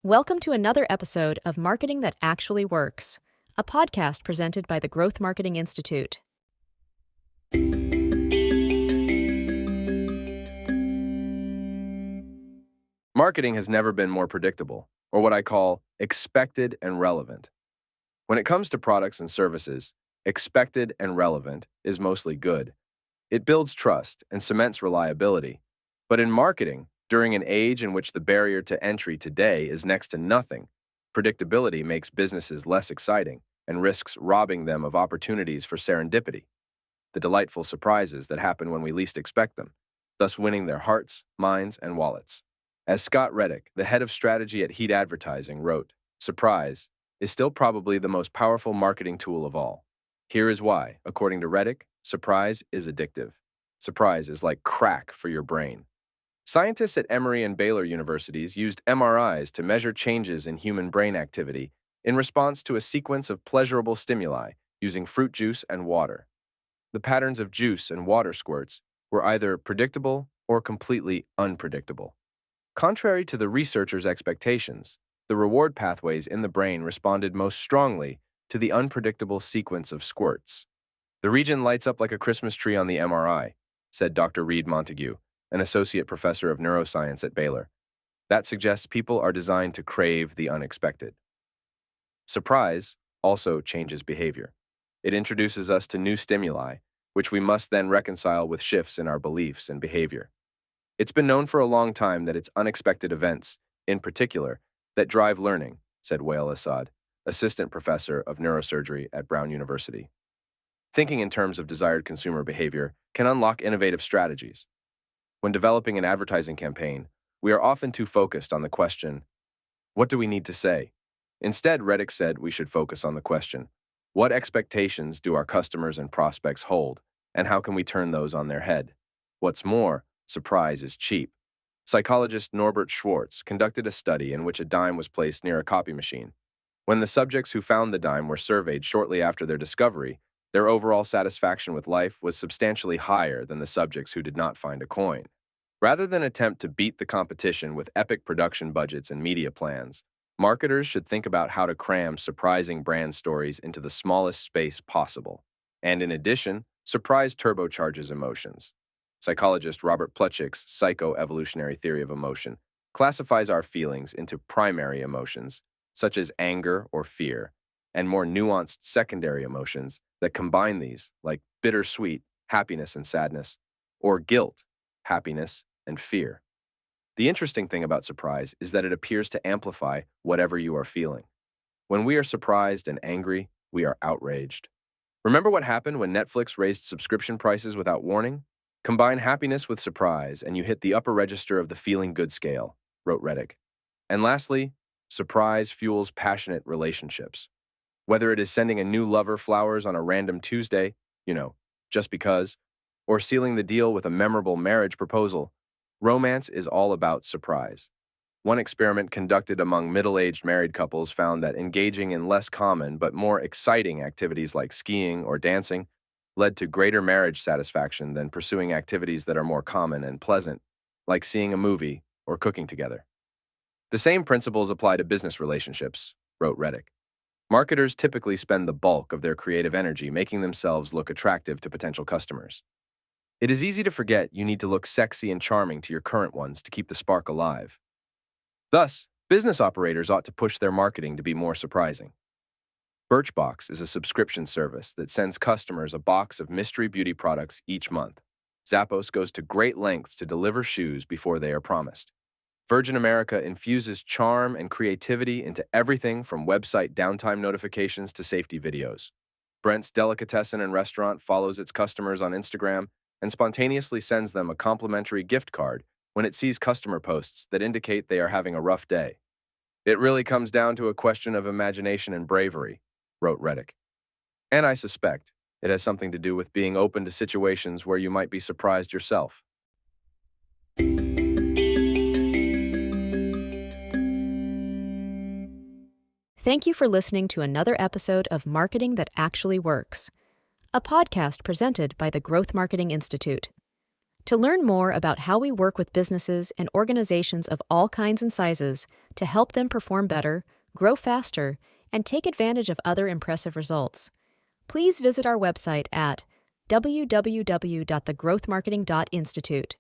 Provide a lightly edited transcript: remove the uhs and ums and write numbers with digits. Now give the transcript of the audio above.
Welcome to another episode of Marketing That Actually Works, a podcast presented by the Growth Marketing Institute. Marketing has never been more predictable, or what I call expected and relevant. When it comes to products and services, expected and relevant is mostly good. It builds trust and cements reliability. But in marketing, during an age in which the barrier to entry today is next to nothing, predictability makes businesses less exciting and risks robbing them of opportunities for serendipity, the delightful surprises that happen when we least expect them, thus winning their hearts, minds, and wallets. As Scott Reddick, the head of strategy at Heat Advertising, wrote, "Surprise is still probably the most powerful marketing tool of all. Here is why. According to Reddick, surprise is addictive. Surprise is like crack for your brain." Scientists at Emory and Baylor universities used MRIs to measure changes in human brain activity in response to a sequence of pleasurable stimuli using fruit juice and water. The patterns of juice and water squirts were either predictable or completely unpredictable. Contrary to the researchers' expectations, the reward pathways in the brain responded most strongly to the unpredictable sequence of squirts. "The region lights up like a Christmas tree on the MRI," said Dr. Reed Montague, an associate professor of neuroscience at Baylor. That suggests people are designed to crave the unexpected. Surprise also changes behavior. It introduces us to new stimuli, which we must then reconcile with shifts in our beliefs and behavior. It's been known for a long time that it's unexpected events, in particular, that drive learning, said Wael Assad, assistant professor of neurosurgery at Brown University. Thinking in terms of desired consumer behavior can unlock innovative strategies. When developing an advertising campaign, we are often too focused on the question, what do we need to say? Instead, Reddick said we should focus on the question, what expectations do our customers and prospects hold, and how can we turn those on their head? What's more, surprise is cheap. Psychologist Norbert Schwartz conducted a study in which a dime was placed near a copy machine. When the subjects who found the dime were surveyed shortly after their discovery, their overall satisfaction with life was substantially higher than the subjects who did not find a coin. Rather than attempt to beat the competition with epic production budgets and media plans, marketers should think about how to cram surprising brand stories into the smallest space possible. And in addition, surprise turbocharges emotions. Psychologist Robert Plutchik's psychoevolutionary theory of emotion classifies our feelings into primary emotions, such as anger or fear, and more nuanced secondary emotions that combine these, like bittersweet, happiness and sadness, or guilt, happiness and fear. The interesting thing about surprise is that it appears to amplify whatever you are feeling. When we are surprised and angry, we are outraged. Remember what happened when Netflix raised subscription prices without warning? Combine happiness with surprise, and you hit the upper register of the feeling good scale, wrote Reddick. And lastly, surprise fuels passionate relationships. Whether it is sending a new lover flowers on a random Tuesday, just because, or sealing the deal with a memorable marriage proposal, romance is all about surprise. One experiment conducted among middle-aged married couples found that engaging in less common but more exciting activities like skiing or dancing led to greater marriage satisfaction than pursuing activities that are more common and pleasant, like seeing a movie or cooking together. The same principles apply to business relationships, wrote Reddick. Marketers typically spend the bulk of their creative energy making themselves look attractive to potential customers. It is easy to forget you need to look sexy and charming to your current ones to keep the spark alive. Thus, business operators ought to push their marketing to be more surprising. Birchbox is a subscription service that sends customers a box of mystery beauty products each month. Zappos goes to great lengths to deliver shoes before they are promised. Virgin America infuses charm and creativity into everything from website downtime notifications to safety videos. Brent's Delicatessen and Restaurant follows its customers on Instagram and spontaneously sends them a complimentary gift card when it sees customer posts that indicate they are having a rough day. It really comes down to a question of imagination and bravery, wrote Reddick. And I suspect it has something to do with being open to situations where you might be surprised yourself. Thank you for listening to another episode of Marketing That Actually Works, a podcast presented by the Growth Marketing Institute. To learn more about how we work with businesses and organizations of all kinds and sizes to help them perform better, grow faster, and take advantage of other impressive results, please visit our website at www.thegrowthmarketing.institute.